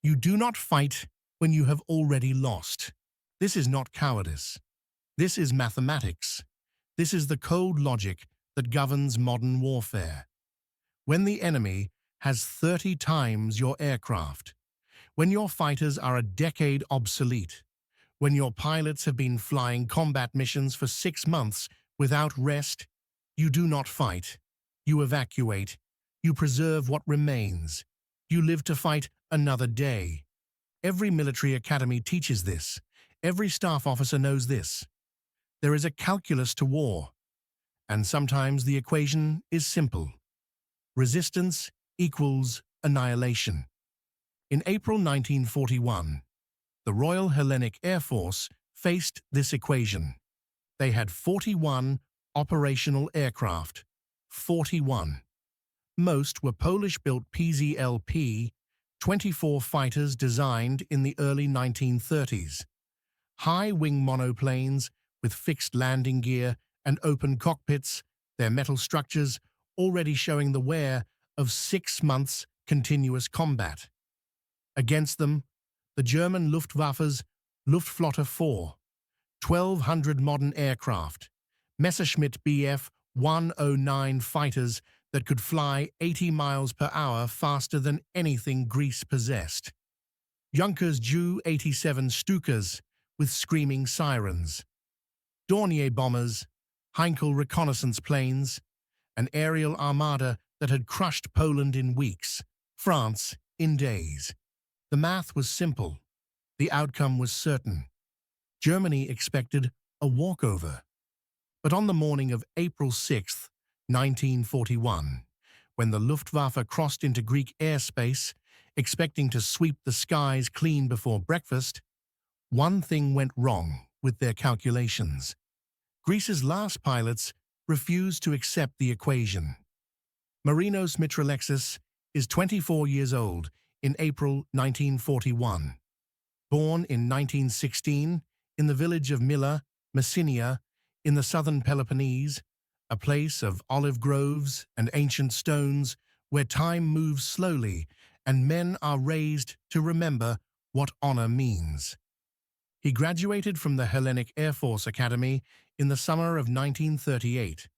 You do not fight when you have already lost. This is not cowardice. This is mathematics. This is the cold logic that governs modern warfare. When the enemy has 30 times your aircraft, when your fighters are a decade obsolete, when your pilots have been flying combat missions for 6 months without rest, you do not fight. You evacuate. You preserve what remains. You live to fight another day. Every military academy teaches this. Every staff officer knows this. There is a calculus to war, and sometimes the equation is simple. Resistance equals annihilation. In April 1941, the Royal Hellenic Air Force faced this equation. They had 41 operational aircraft. 41. Most were Polish-built PZLP, 24 fighters designed in the early 1930s. High-wing monoplanes with fixed landing gear and open cockpits, their metal structures already showing the wear of 6 months' continuous combat. Against them, the German Luftwaffe's Luftflotte 4, 1,200 modern aircraft, Messerschmitt Bf 109 fighters that could fly 80 miles per hour faster than anything Greece possessed. Junkers Ju-87 Stukas with screaming sirens. Dornier bombers, Heinkel reconnaissance planes, an aerial armada that had crushed Poland in weeks, France in days. The math was simple. The outcome was certain. Germany expected a walkover. But on the morning of April 6, 1941, when the Luftwaffe crossed into Greek airspace, expecting to sweep the skies clean before breakfast, one thing went wrong with their calculations. Greece's last pilots refused to accept the equation. Marinos Mitralexus is 24 years old in April 1941. Born in 1916 in the village of Milla, Messenia, in the southern Peloponnese, a place of olive groves and ancient stones where time moves slowly and men are raised to remember what honor means. He graduated from the Hellenic Air Force Academy in the summer of 1938,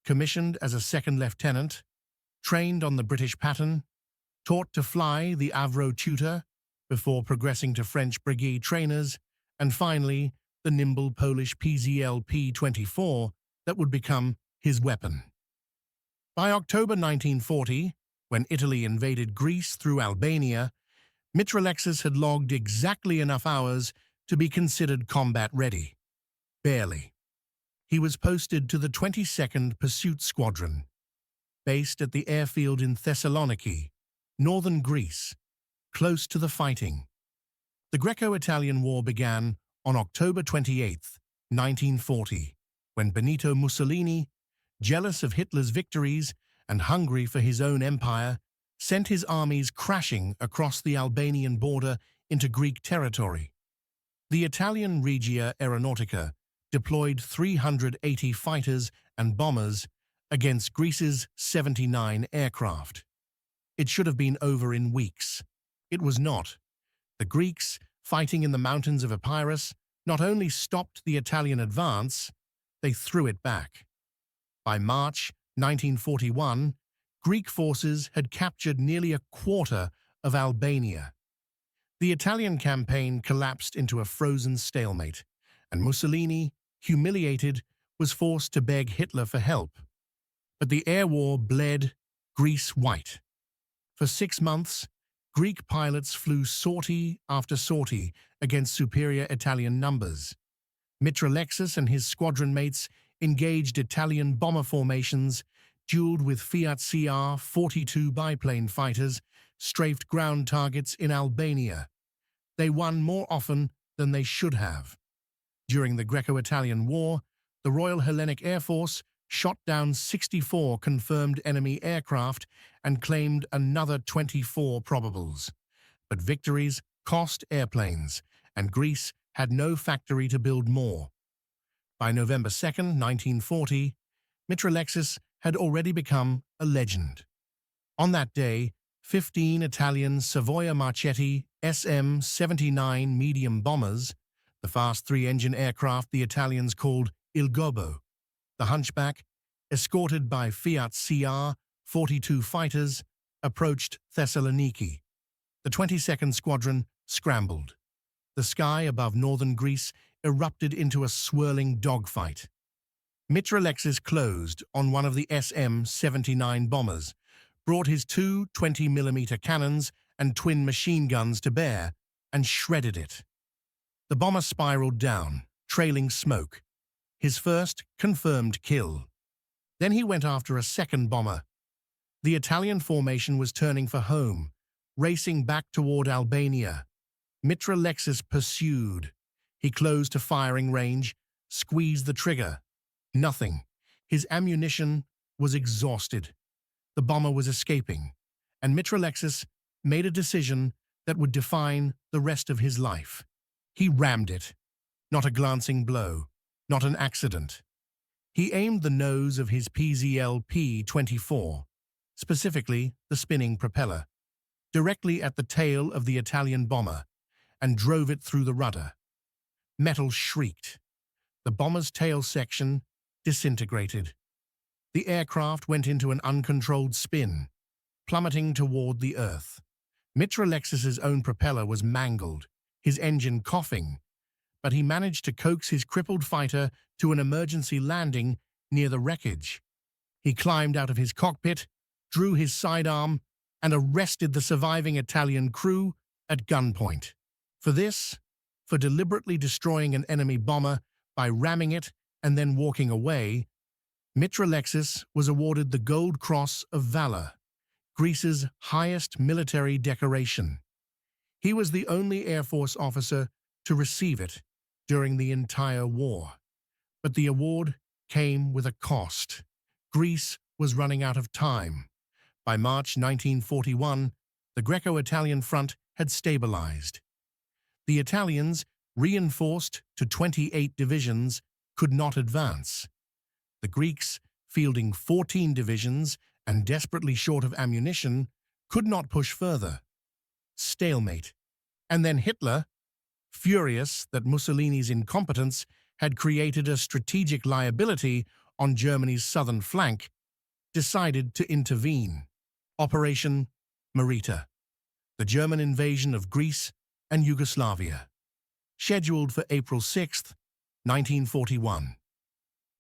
commissioned as a second lieutenant, trained on the British pattern, taught to fly the Avro Tutor before progressing to French Brigade trainers, and finally the nimble Polish PZL P-24 that would become his weapon. By October 1940, when Italy invaded Greece through Albania, Mitralexus had logged exactly enough hours to be considered combat-ready. Barely. He was posted to the 22nd Pursuit Squadron, based at the airfield in Thessaloniki, northern Greece, close to the fighting. The Greco-Italian War began on October 28, 1940, when Benito Mussolini, jealous of Hitler's victories and hungry for his own empire, sent his armies crashing across the Albanian border into Greek territory. The Italian Regia Aeronautica deployed 380 fighters and bombers against Greece's 79 aircraft. It should have been over in weeks. It was not. The Greeks, fighting in the mountains of Epirus, not only stopped the Italian advance, they threw it back. By March 1941, Greek forces had captured nearly a quarter of Albania. The Italian campaign collapsed into a frozen stalemate, and Mussolini, humiliated, was forced to beg Hitler for help. But the air war bled Greece white. For 6 months, Greek pilots flew sortie after sortie against superior Italian numbers. Mitralexus and his squadron mates engaged Italian bomber formations, dueled with Fiat CR-42 biplane fighters, strafed ground targets in Albania. They won more often than they should have. During the Greco-Italian War, the Royal Hellenic Air Force shot down 64 confirmed enemy aircraft and claimed another 24 probables. But victories cost airplanes, and Greece had no factory to build more. By November 2, 1940, Mitralexus had already become a legend. On that day, 15 Italian Savoia Marchetti SM-79 medium bombers, the fast three-engine aircraft the Italians called Il Gobbo, the Hunchback, escorted by Fiat CR-42 fighters, approached Thessaloniki. The 22nd Squadron scrambled. The sky above northern Greece erupted into a swirling dogfight. Mitralexis closed on one of the SM-79 bombers, brought his two 20mm cannons and twin machine guns to bear, and shredded it. The bomber spiraled down, trailing smoke, his first confirmed kill. Then he went after a second bomber. The Italian formation was turning for home, racing back toward Albania. Mitralexis pursued. He closed to firing range, squeezed the trigger. Nothing. His ammunition was exhausted. The bomber was escaping, and Mitralexis made a decision that would define the rest of his life. He rammed it. Not a glancing blow, not an accident. He aimed the nose of his PZL P-24, specifically the spinning propeller, directly at the tail of the Italian bomber, and drove it through the rudder. Metal shrieked. The bomber's tail section disintegrated. The aircraft went into an uncontrolled spin, plummeting toward the earth. Mitralexis's own propeller was mangled, his engine coughing, but he managed to coax his crippled fighter to an emergency landing near the wreckage. He climbed out of his cockpit, drew his sidearm, and arrested the surviving Italian crew at gunpoint. For deliberately destroying an enemy bomber by ramming it and then walking away, Mitralexis was awarded the Gold Cross of Valor, Greece's highest military decoration. He was the only Air Force officer to receive it during the entire war. But the award came with a cost. Greece was running out of time. By March 1941, the Greco-Italian front had stabilized. The Italians, reinforced to 28 divisions, could not advance. The Greeks, fielding 14 divisions and desperately short of ammunition, could not push further. Stalemate. And then Hitler, furious that Mussolini's incompetence had created a strategic liability on Germany's southern flank, decided to intervene. Operation Marita, the German invasion of Greece and Yugoslavia, scheduled for April 6, 1941.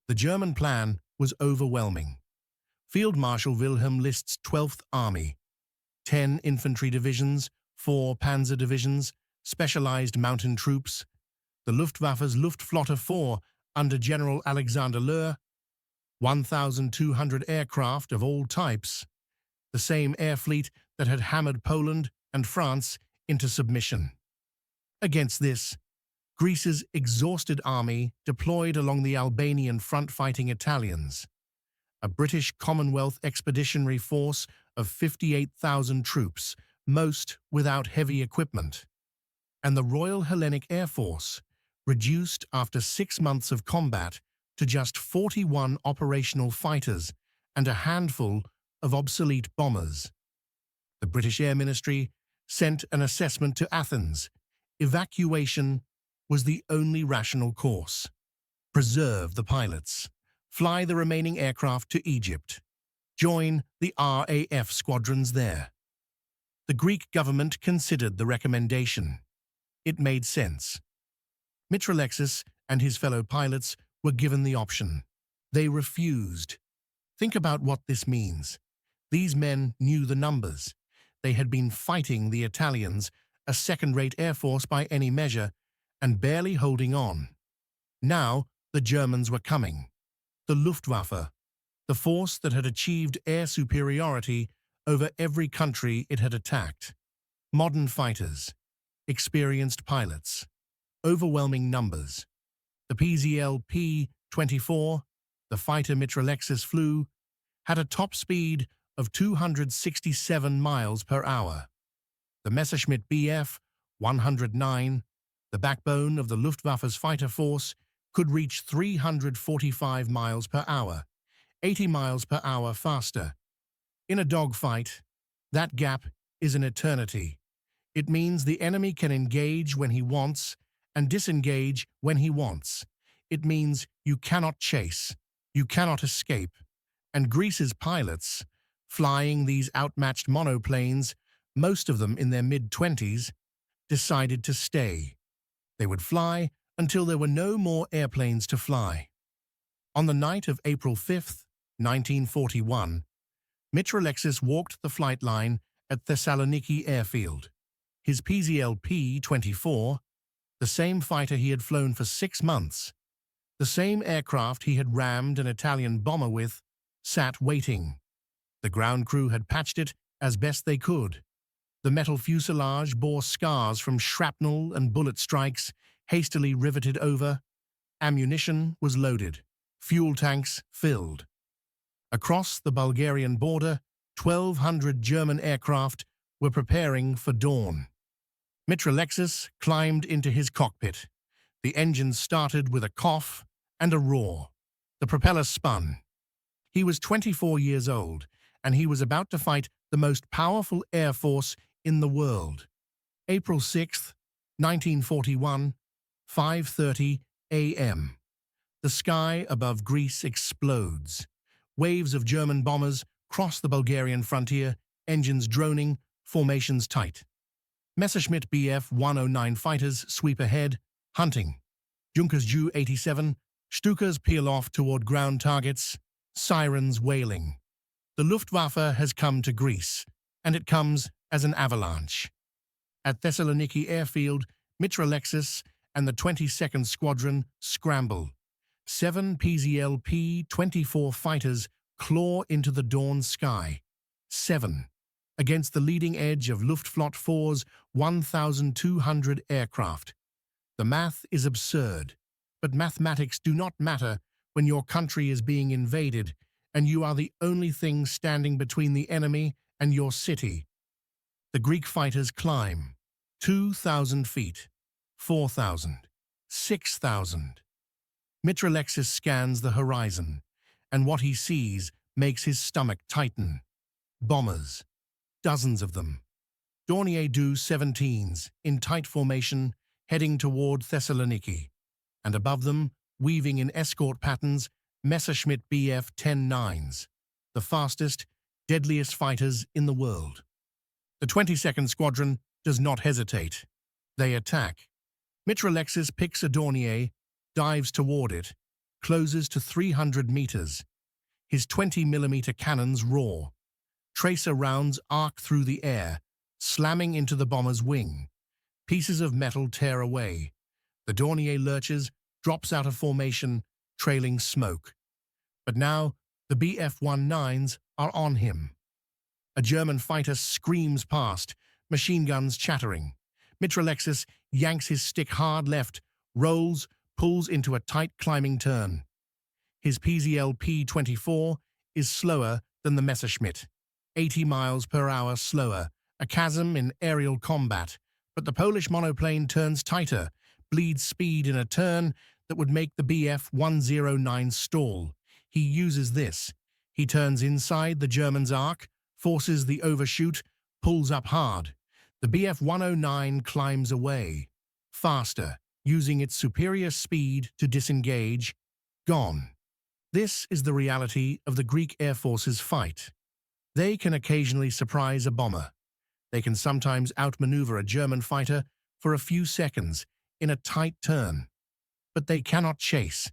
The German plan was overwhelming. Field Marshal Wilhelm List's 12th Army, 10 infantry divisions, 4 panzer divisions, specialized mountain troops, the Luftwaffe's Luftflotte 4 under General Alexander Löhr, 1,200 aircraft of all types, the same air fleet that had hammered Poland and France into submission. Against this, Greece's exhausted army deployed along the Albanian front fighting Italians, a British Commonwealth Expeditionary Force of 58,000 troops, most without heavy equipment, and the Royal Hellenic Air Force, reduced after 6 months of combat to just 41 operational fighters and a handful of obsolete bombers. The British Air Ministry sent an assessment to Athens. Evacuation was the only rational course. Preserve the pilots. Fly the remaining aircraft to Egypt. Join the RAF squadrons there. The Greek government considered the recommendation. It made sense. Mitralexis and his fellow pilots were given the option. They refused. Think about what this means. These men knew the numbers. They had been fighting the Italians, a second-rate air force by any measure, and barely holding on. Now the Germans were coming. The Luftwaffe, the force that had achieved air superiority over every country it had attacked. Modern fighters, experienced pilots, overwhelming numbers. The PZL P-24, the fighter Mitralexis flew, had a top speed of 267 miles per hour. The Messerschmitt Bf-109, the backbone of the Luftwaffe's fighter force, could reach 345 miles per hour, 80 miles per hour faster. In a dogfight, that gap is an eternity. It means the enemy can engage when he wants and disengage when he wants. It means you cannot chase, you cannot escape. And Greece's pilots, flying these outmatched monoplanes, most of them in their mid-20s, decided to stay. They would fly until there were no more airplanes to fly. On the night of April 5th, 1941, Mitralexus walked the flight line at Thessaloniki airfield. His PZL-P-24, the same fighter he had flown for 6 months, the same aircraft he had rammed an Italian bomber with, sat waiting. The ground crew had patched it as best they could. The metal fuselage bore scars from shrapnel and bullet strikes, hastily riveted over. Ammunition was loaded, fuel tanks filled. Across the Bulgarian border, 1,200 German aircraft were preparing for dawn. Mitralexus climbed into his cockpit. The engines started with a cough and a roar. The propeller spun. He was 24 years old, and he was about to fight the most powerful air force in the world. April 6, 1941, 5:30 a.m. The sky above Greece explodes. Waves of German bombers cross the Bulgarian frontier, engines droning, formations tight. Messerschmitt Bf-109 fighters sweep ahead, hunting. Junkers Ju-87, Stukas peel off toward ground targets, sirens wailing. The Luftwaffe has come to Greece, and it comes as an avalanche. At Thessaloniki airfield, Mitralexus and the 22nd Squadron scramble. 7 PZL-P-24 fighters claw into the dawn sky. 7. Against the leading edge of Luftflotte 4's 1,200 aircraft. The math is absurd, but mathematics do not matter when your country is being invaded and you are the only thing standing between the enemy and your city. The Greek fighters climb 2,000 feet, 4,000, 6,000. Mitralexus scans the horizon, and what he sees makes his stomach tighten. Bombers, dozens of them. Dornier Do-17s in tight formation, heading toward Thessaloniki, and above them, weaving in escort patterns, Messerschmitt Bf-10-9s, the fastest, deadliest fighters in the world. The 22nd Squadron does not hesitate. They attack. Mitralexus picks a Dornier, dives toward it, closes to 300 meters. His 20mm cannons roar. Tracer rounds arc through the air, slamming into the bomber's wing. Pieces of metal tear away. The Dornier lurches, drops out of formation, trailing smoke. But now, the Bf-19s are on him. A German fighter screams past, machine guns chattering. Mitralexus yanks his stick hard left, rolls, pulls into a tight climbing turn. His PZL-P-24 is slower than the Messerschmitt, 80 miles per hour slower, a chasm in aerial combat, but the Polish monoplane turns tighter, bleeds speed in a turn that would make the Bf-109 stall. He uses this. He turns inside the German's arc, forces the overshoot, pulls up hard. The Bf-109 climbs away, faster, using its superior speed to disengage. Gone. This is the reality of the Greek Air Force's fight. They can occasionally surprise a bomber. They can sometimes outmaneuver a German fighter for a few seconds in a tight turn. But they cannot chase.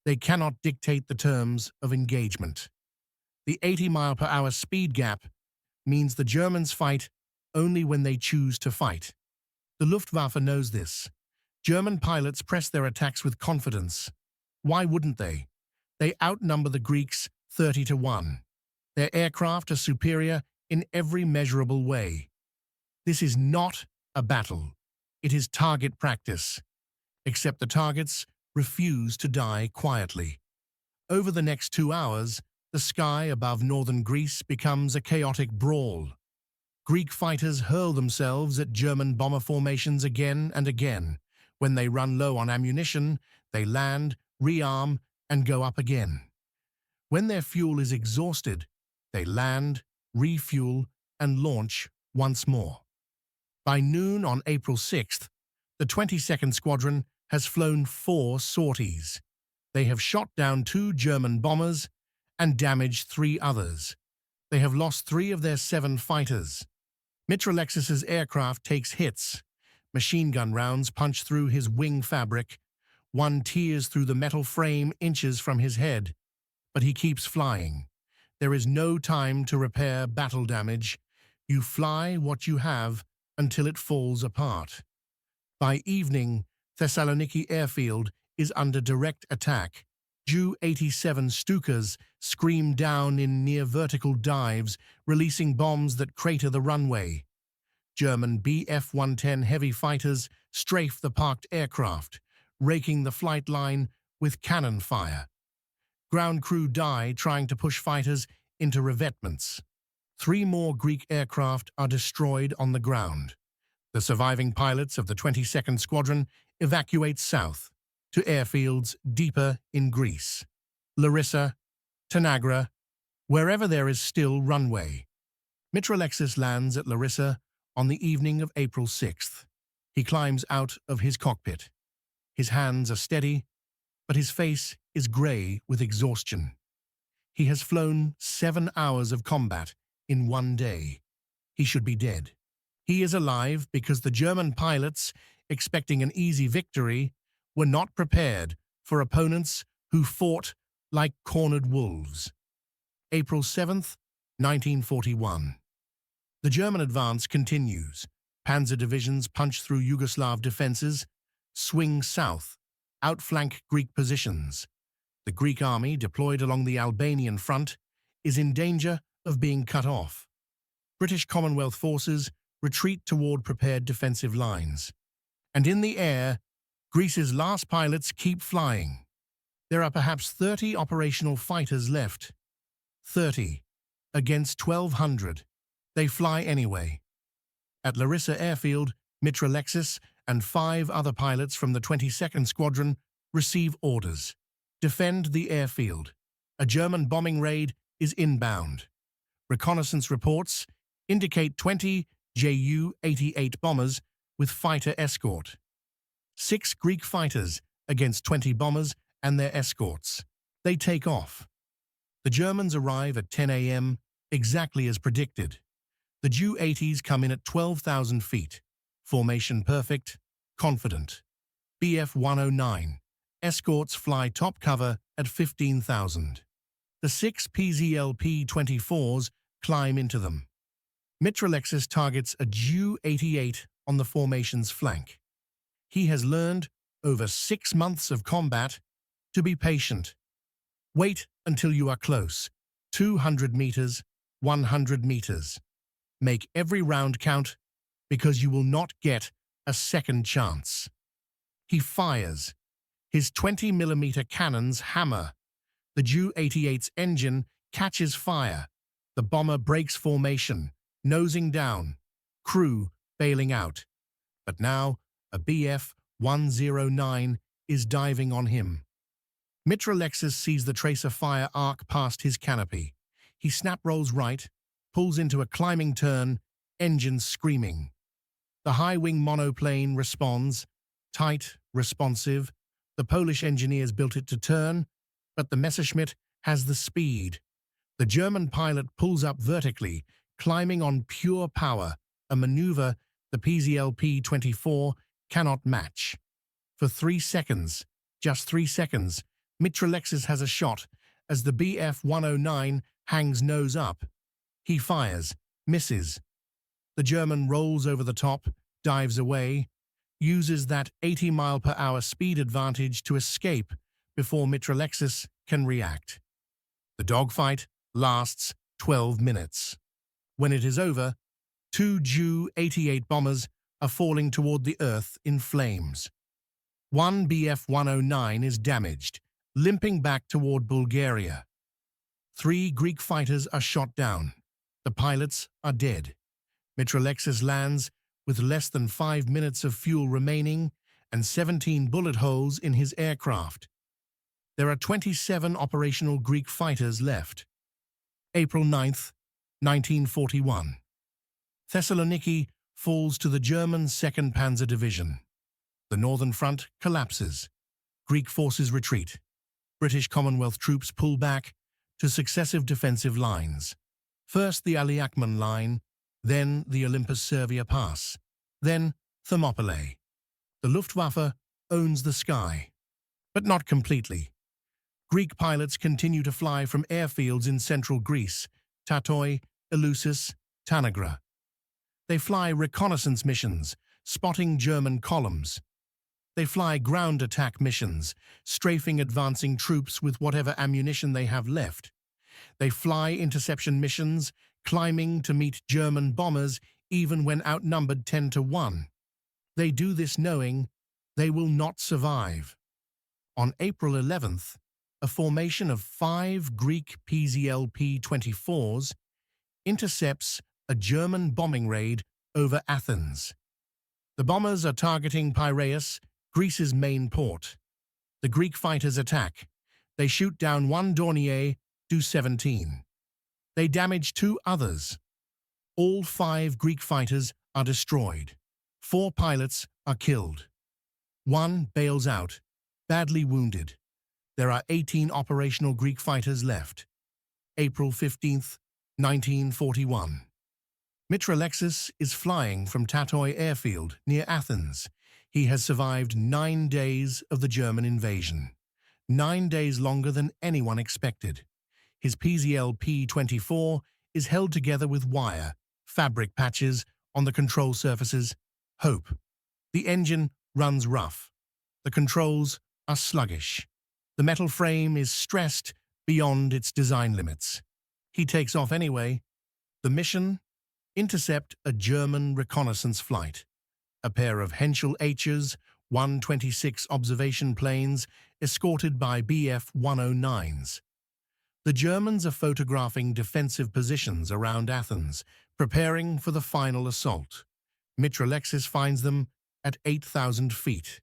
They cannot dictate the terms of engagement. The 80-mile-per-hour speed gap means the Germans fight only when they choose to fight. The Luftwaffe knows this. German pilots press their attacks with confidence. Why wouldn't they? They outnumber the Greeks 30-1. Their aircraft are superior in every measurable way. This is not a battle. It is target practice. Except the targets refuse to die quietly. Over the next 2 hours, the sky above northern Greece becomes a chaotic brawl. Greek fighters hurl themselves at German bomber formations again and again. When they run low on ammunition, they land, rearm, and go up again. When their fuel is exhausted, they land, refuel, and launch once more. By noon on April 6th, the 22nd Squadron has flown 4 sorties. They have shot down 2 German bombers and damaged 3 others. They have lost 3 of their 7 fighters. Mitralexus's aircraft takes hits. Machine gun rounds punch through his wing fabric. One tears through the metal frame inches from his head. But he keeps flying. There is no time to repair battle damage. You fly what you have until it falls apart. By evening, Thessaloniki airfield is under direct attack. Ju-87 Stukas scream down in near-vertical dives, releasing bombs that crater the runway. German Bf-110 heavy fighters strafe the parked aircraft, raking the flight line with cannon fire. Ground crew die trying to push fighters into revetments. 3 more Greek aircraft are destroyed on the ground. The surviving pilots of the 22nd Squadron evacuate south to airfields deeper in Greece. Larissa, Tanagra, wherever there is still runway. Mitralexus lands at Larissa on the evening of April 6th. He climbs out of his cockpit. His hands are steady, but his face is grey with exhaustion. He has flown 7 hours of combat in 1 day. He should be dead. He is alive because the German pilots, expecting an easy victory, were not prepared for opponents who fought like cornered wolves. April 7th, 1941. The German advance continues. Panzer divisions punch through Yugoslav defenses, swing south, outflank Greek positions. The Greek army, deployed along the Albanian front, is in danger of being cut off. British Commonwealth forces retreat toward prepared defensive lines. And in the air, Greece's last pilots keep flying. There are perhaps 30 operational fighters left. 30 against 1,200. They fly anyway. At Larissa Airfield, Mitralexus and 5 other pilots from the 22nd Squadron receive orders. Defend the airfield. A German bombing raid is inbound. Reconnaissance reports indicate 20 Ju-88 bombers with fighter escort. 6 Greek fighters against 20 bombers and their escorts. They take off. The Germans arrive at 10 a.m., exactly as predicted. The Ju-80s come in at 12,000 feet. Formation perfect, confident. Bf-109. Escorts fly top cover at 15,000. The 6 PZLP-24s climb into them. Mitralexus targets a Ju-88 on the formation's flank. He has learned, over 6 months of combat, to be patient. Wait until you are close. 200 meters, 100 meters. Make every round count, because you will not get a second chance. He fires. His 20mm cannons hammer. The Ju-88's engine catches fire. The bomber breaks formation, nosing down. Crew bailing out. But now, a Bf-109 is diving on him. Mitralexus sees the tracer fire arc past his canopy. He snap rolls right, pulls into a climbing turn, engines screaming. The high-wing monoplane responds, tight, responsive. The Polish engineers built it to turn, but the Messerschmitt has the speed. The German pilot pulls up vertically, climbing on pure power, a maneuver the PZLP-24 cannot match. For 3 seconds, just 3 seconds, Mitralexus has a shot as the Bf-109 hangs nose up. He fires, misses. The German rolls over the top, dives away, uses that 80-mile-per-hour speed advantage to escape before Mitralexus can react. The dogfight lasts 12 minutes. When it is over, 2 Ju-88 bombers are falling toward the earth in flames. 1 Bf-109 is damaged, limping back toward Bulgaria. 3 Greek fighters are shot down. The pilots are dead. Mitralexus lands with less than 5 minutes of fuel remaining and 17 bullet holes in his aircraft. There are 27 operational Greek fighters left. April 9th, 1941. Thessaloniki falls to the German 2nd Panzer Division. The northern front collapses. Greek forces retreat. British Commonwealth troops pull back to successive defensive lines. First the Aliakman Line, then the Olympus-Servia Pass, then Thermopylae. The Luftwaffe owns the sky, but not completely. Greek pilots continue to fly from airfields in central Greece, Tatoi, Eleusis, Tanagra. They fly reconnaissance missions, spotting German columns. They fly ground attack missions, strafing advancing troops with whatever ammunition they have left. They fly interception missions, climbing to meet German bombers even when outnumbered 10-1. They do this knowing they will not survive. On April 11th, a formation of 5 Greek PZL-P-24s intercepts a German bombing raid over Athens. The bombers are targeting Piraeus, Greece's main port. The Greek fighters attack. They shoot down one Dornier Do-17. They damage 2 others. All 5 Greek fighters are destroyed. 4 pilots are killed. 1 bails out, badly wounded. There are 18 operational Greek fighters left. April 15, 1941. Mitralexus is flying from Tatoi airfield near Athens. He has survived 9 days of the German invasion. 9 days longer than anyone expected. His PZL P-24 is held together with wire, fabric patches on the control surfaces. Hope. The engine runs rough. The controls are sluggish. The metal frame is stressed beyond its design limits. He takes off anyway. The mission? Intercept a German reconnaissance flight. A pair of Henschel H's 126 observation planes escorted by Bf-109s. The Germans are photographing defensive positions around Athens, preparing for the final assault. Mitralexis finds them at 8,000 feet.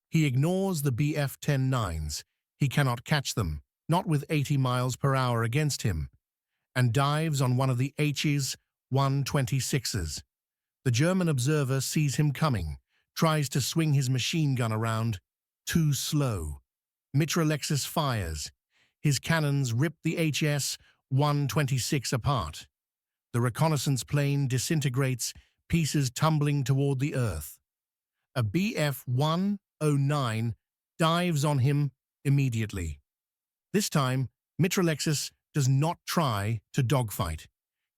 He ignores the Bf-109s. He cannot catch them, not with 80 miles per hour against him, and dives on one of the H's 126s. The German observer sees him coming, tries to swing his machine gun around. Too slow. Mitralexis fires. His cannons rip the HS-126 apart. The reconnaissance plane disintegrates, pieces tumbling toward the earth. A Bf-109 dives on him immediately. This time, Mitralexis does not try to dogfight.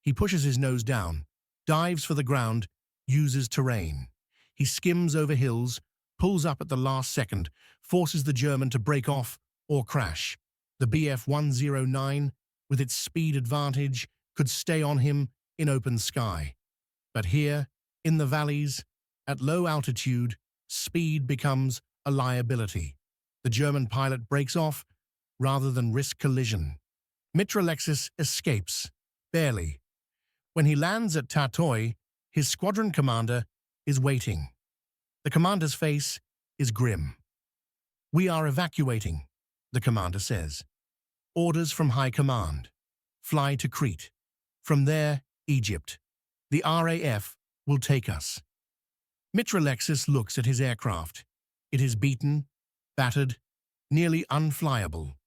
He pushes his nose down, dives for the ground, uses terrain. He skims over hills, pulls up at the last second, forces the German to break off or crash. The Bf-109, with its speed advantage, could stay on him in open sky. But here, in the valleys, at low altitude, speed becomes a liability. The German pilot breaks off rather than risk collision. Mitralexis escapes, barely. When he lands at Tatoi, his squadron commander is waiting. The commander's face is grim. "We are evacuating," the commander says. "Orders from high command. Fly to Crete. From there, Egypt. The RAF will take us." Mitralexis looks at his aircraft. It is beaten, battered, nearly unflyable.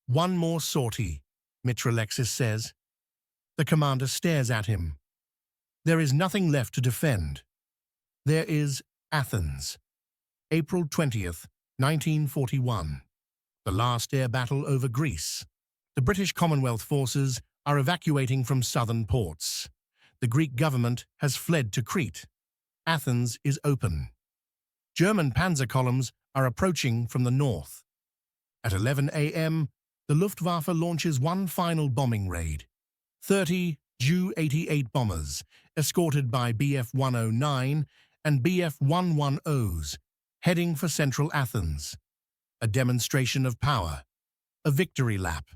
"One more sortie," Mitralexis says. The commander stares at him. There is nothing left to defend. There is Athens. April 20th, 1941. The last air battle over Greece. The British Commonwealth forces are evacuating from southern ports. The Greek government has fled to Crete. Athens is open. German panzer columns are approaching from the north. At 11 a.m., the Luftwaffe launches one final bombing raid. 30 Ju-88 bombers, escorted by Bf-109 and Bf-110s, heading for central Athens. A demonstration of power. A victory lap.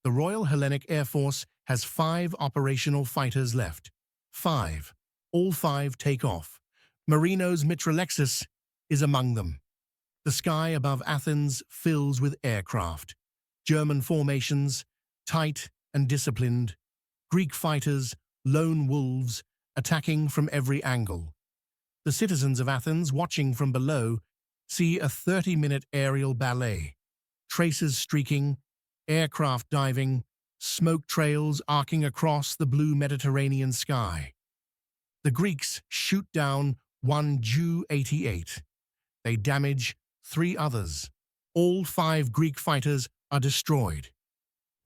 The Royal Hellenic Air Force has 5 operational fighters left. 5. All 5 take off. Marinos Mitralexus is among them. The sky above Athens fills with aircraft. German formations, tight and disciplined. Greek fighters, lone wolves, attacking from every angle. The citizens of Athens, watching from below, see a 30-minute aerial ballet. Tracers streaking, aircraft diving, smoke trails arcing across the blue Mediterranean sky. The Greeks shoot down one Ju-88. They damage 3 others. All 5 Greek fighters are destroyed.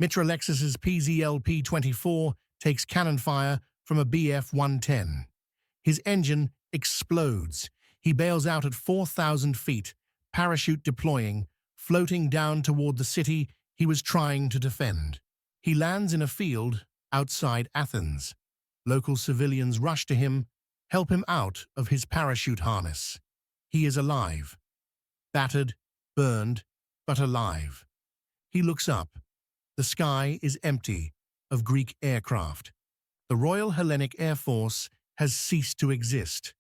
Mitralexus's PZL-P-24 takes cannon fire from a Bf-110. His engine explodes. He bails out at 4,000 feet, parachute deploying, floating down toward the city he was trying to defend. He lands in a field outside Athens. Local civilians rush to him, help him out of his parachute harness. He is alive. Battered, burned, but alive. He looks up. The sky is empty of Greek aircraft. The Royal Hellenic Air Force has ceased to exist.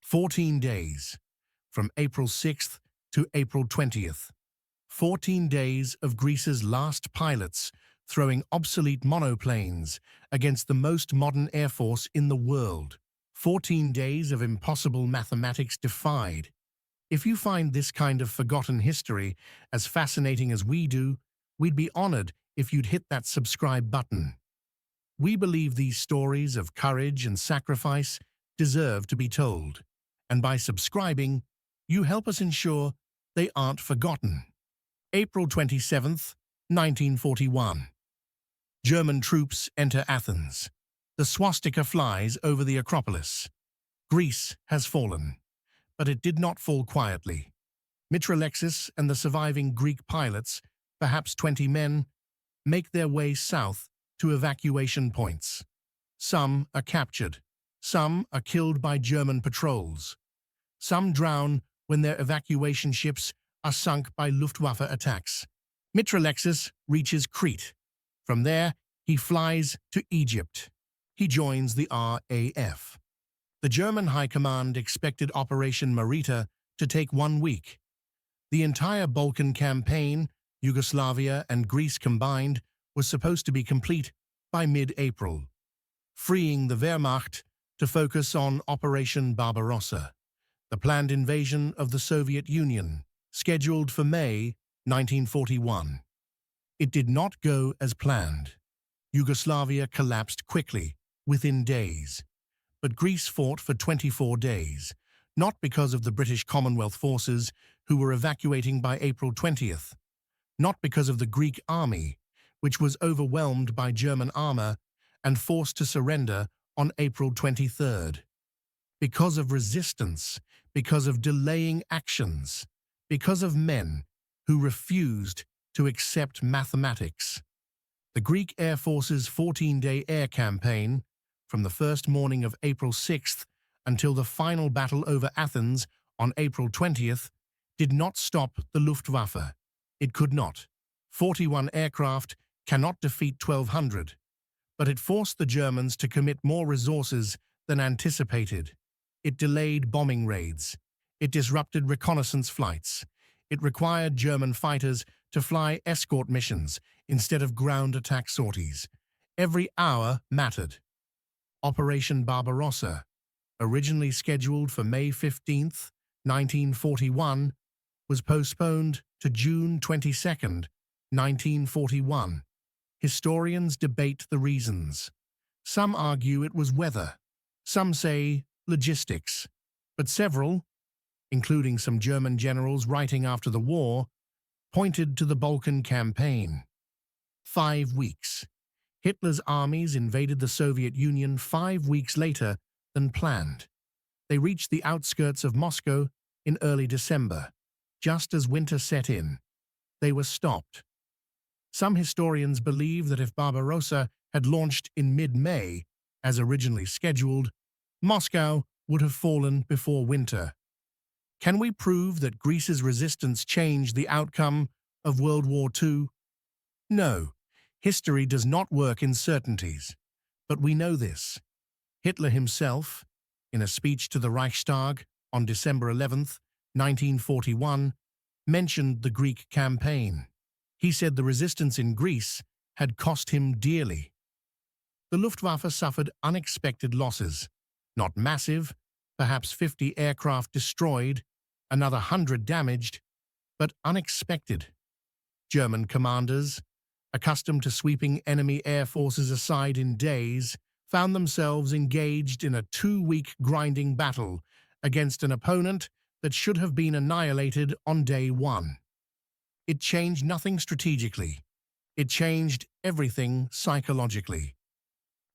14 days, from April 6th to April 20th. 14 days of Greece's last pilots throwing obsolete monoplanes against the most modern air force in the world. 14 days of impossible mathematics defied. If you find this kind of forgotten history as fascinating as we do, we'd be honored if you'd hit that subscribe button. We believe these stories of courage and sacrifice deserve to be told, and by subscribing, you help us ensure they aren't forgotten. April 27th, 1941. German troops enter Athens. The swastika flies over the Acropolis. Greece has fallen, but it did not fall quietly. Mitralexis and the surviving Greek pilots, perhaps 20 men, make their way south to evacuation points. Some are captured. Some are killed by German patrols. Some drown when their evacuation ships are sunk by Luftwaffe attacks. Mitralexus reaches Crete. From there, he flies to Egypt. He joins the RAF. The German High Command expected Operation Marita to take 1 week. The entire Balkan campaign, Yugoslavia and Greece combined, was supposed to be complete by mid-April, freeing the Wehrmacht to focus on Operation Barbarossa, the planned invasion of the Soviet Union, scheduled for May 1941. It did not go as planned. Yugoslavia collapsed quickly, within days. But Greece fought for 24 days, not because of the British Commonwealth forces who were evacuating by April 20th, not because of the Greek army, which was overwhelmed by German armor and forced to surrender on April 23rd. Because of resistance, because of delaying actions, because of men who refused to accept mathematics. The Greek Air Force's 14-day air campaign, from the first morning of April 6th until the final battle over Athens on April 20th, did not stop the Luftwaffe. It could not. 41 aircraft cannot defeat 1,200, but it forced the Germans to commit more resources than anticipated. It delayed bombing raids. It disrupted reconnaissance flights. It required German fighters to fly escort missions instead of ground attack sorties. Every hour mattered. Operation Barbarossa, originally scheduled for May 15th, 1941, was postponed to June 22nd, 1941. Historians debate the reasons. Some argue it was weather. Some say logistics. But several, including some German generals writing after the war, pointed to the Balkan campaign. 5 weeks. Hitler's armies invaded the Soviet Union 5 weeks later than planned. They reached the outskirts of Moscow in early December, just as winter set in. They were stopped. Some historians believe that if Barbarossa had launched in mid-May, as originally scheduled, Moscow would have fallen before winter. Can we prove that Greece's resistance changed the outcome of World War II? No, history does not work in certainties. But we know this. Hitler himself, in a speech to the Reichstag on December 11th, 1941, mentioned the Greek campaign. He said the resistance in Greece had cost him dearly. The Luftwaffe suffered unexpected losses. Not massive, perhaps 50 aircraft destroyed, another 100 damaged, but unexpected. German commanders, accustomed to sweeping enemy air forces aside in days, found themselves engaged in a 2-week grinding battle against an opponent that should have been annihilated on day one. It changed nothing strategically. It changed everything psychologically.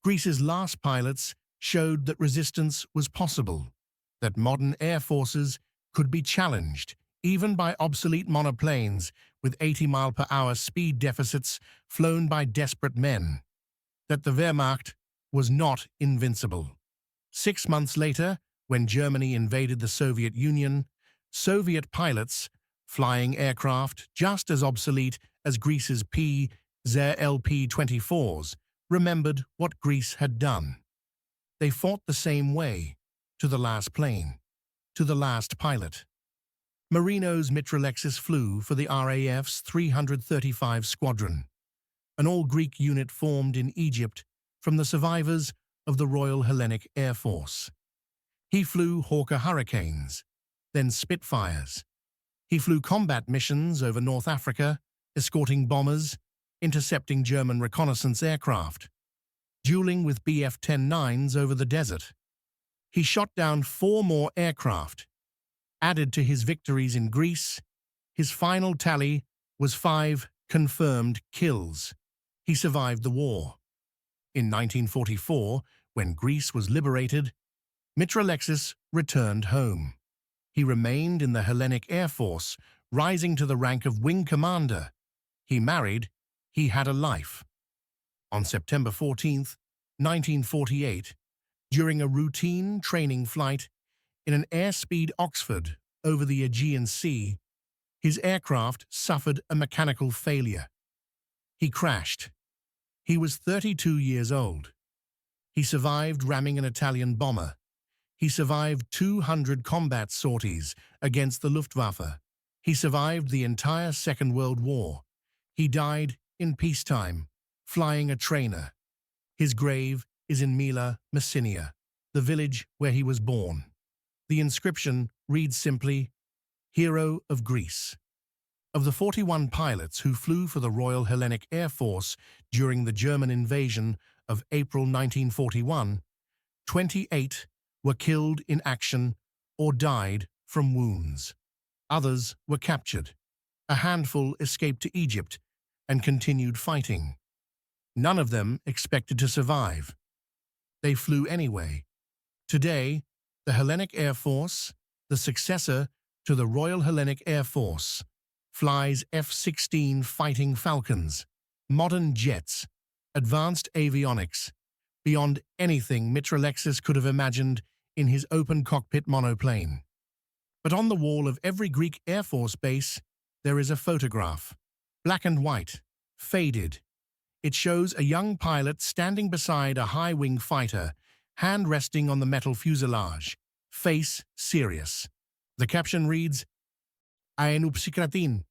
Greece's last pilots showed that resistance was possible, that modern air forces could be challenged, even by obsolete monoplanes with 80-mile-per-hour speed deficits flown by desperate men, that the Wehrmacht was not invincible. 6 months later, when Germany invaded the Soviet Union, Soviet pilots, flying aircraft just as obsolete as Greece's P-24s, remembered what Greece had done. They fought the same way, to the last plane, to the last pilot. Marinos Mitralexus flew for the RAF's 335 Squadron, an all-Greek unit formed in Egypt from the survivors of the Royal Hellenic Air Force. He flew Hawker Hurricanes, then Spitfires. He flew combat missions over North Africa, escorting bombers, intercepting German reconnaissance aircraft, dueling with Bf-10-9s over the desert. He shot down 4 more aircraft. Added to his victories in Greece, his final tally was 5 confirmed kills. He survived the war. In 1944, when Greece was liberated, Mitralexis returned home. He remained in the Hellenic Air Force, rising to the rank of wing commander. He married. He had a life. On September 14, 1948, during a routine training flight in an airspeed Oxford over the Aegean Sea, his aircraft suffered a mechanical failure. He crashed. He was 32 years old. He survived ramming an Italian bomber. He survived 200 combat sorties against the Luftwaffe. He survived the entire Second World War. He died in peacetime, flying a trainer. His grave is in Mila, Messina, the village where he was born. The inscription reads simply, Hero of Greece. Of the 41 pilots who flew for the Royal Hellenic Air Force during the German invasion of April 1941, 28 were killed in action or died from wounds. Others were captured. A handful escaped to Egypt and continued fighting. None of them expected to survive. They flew anyway. Today, the Hellenic Air Force, the successor to the Royal Hellenic Air Force, flies F-16 Fighting Falcons, modern jets, advanced avionics, beyond anything Mitralexis could have imagined in his open cockpit monoplane. But on the wall of every Greek Air Force base, there is a photograph, black and white, faded. It shows a young pilot standing beside a high-wing fighter, hand resting on the metal fuselage, face serious. The caption reads, "Aenupsikratin."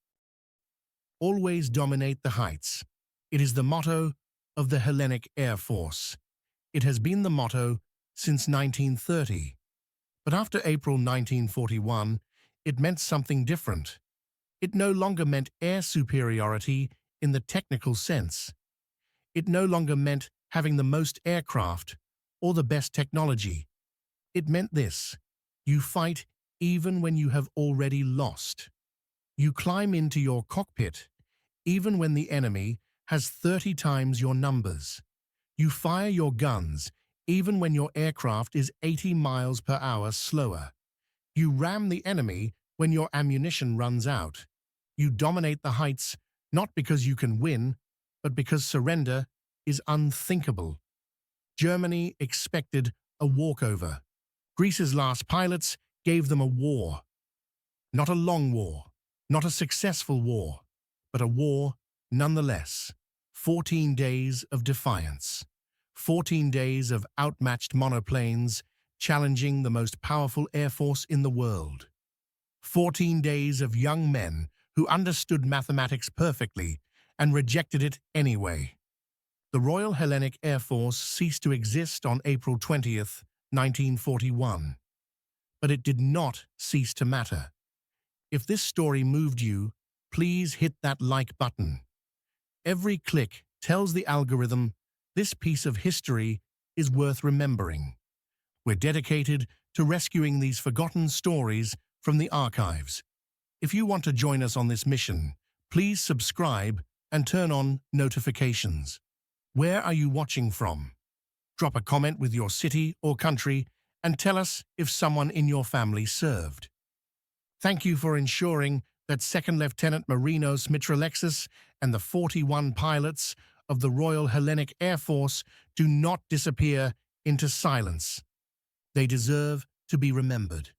Always dominate the heights. It is the motto of the Hellenic Air Force. It has been the motto since 1930. But after April 1941, it meant something different. It no longer meant air superiority in the technical sense. It no longer meant having the most aircraft or the best technology. It meant this: you fight even when you have already lost. You climb into your cockpit even when the enemy has 30 times your numbers. You fire your guns even when your aircraft is 80 miles per hour slower. You ram the enemy when your ammunition runs out. You dominate the heights not because you can win, but because surrender is unthinkable. Germany expected a walkover. Greece's last pilots gave them a war. Not a long war, not a successful war, but a war nonetheless. 14 days of defiance. 14 days of outmatched monoplanes challenging the most powerful air force in the world. 14 days of young men who understood mathematics perfectly and rejected it anyway. The Royal Hellenic Air Force ceased to exist on April 20th, 1941. But it did not cease to matter. If this story moved you, please hit that like button. Every click tells the algorithm this piece of history is worth remembering. We're dedicated to rescuing these forgotten stories from the archives. If you want to join us on this mission, please subscribe and turn on notifications. Where are you watching from? Drop a comment with your city or country and tell us if someone in your family served. Thank you for ensuring that Second Lieutenant Marinos Mitralexus and the 41 pilots of the Royal Hellenic Air Force do not disappear into silence. They deserve to be remembered.